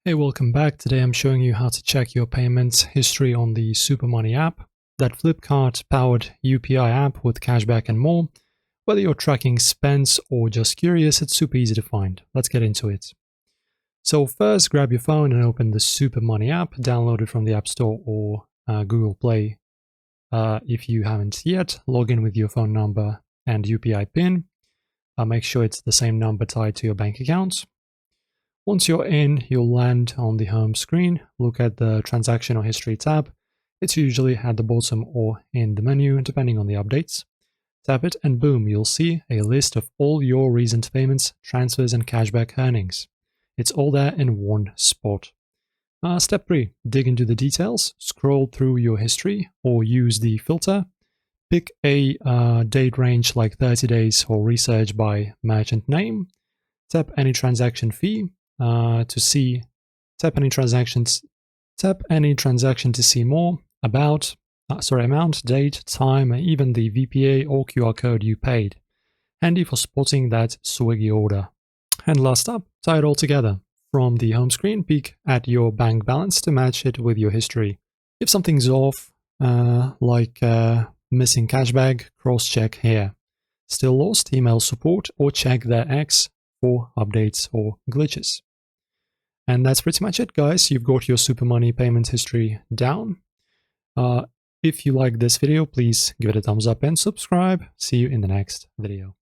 Hey, welcome back. Today I'm showing you how to check your payments history on the SuperMoney app, that Flipkart-powered UPI app with cashback and more. Whether you're tracking spends or just curious, it's super easy to find. Let's get into it. So first, grab your phone and open the SuperMoney app, download it from the App Store or Google Play. If you haven't yet, log in with your phone number and UPI PIN. Make sure it's the same number tied to your bank account. Once you're in, you'll land on the home screen. Look at the Transactional History tab. It's usually at the bottom or in the menu, depending on the updates. Tap it and boom, you'll see a list of all your recent payments, transfers and cashback earnings. It's all there in one spot. Step 3. Dig into the details, scroll through your history or use the filter. Pick a date range like 30 days or research by merchant name. Tap any transaction fee. Tap any transaction to see more about amount, date, time, and even the VPA or QR code you paid. Handy for spotting that Swiggy order. And last up, tie it all together. From the home screen, peek at your bank balance to match it with your history. If something's off, like missing cashback, cross-check here. Still lost? Email support or check their X for updates or glitches. And that's pretty much it, guys. You've got your SuperMoney payment history down. If you like this video, please give it a thumbs up and subscribe. See you in the next video.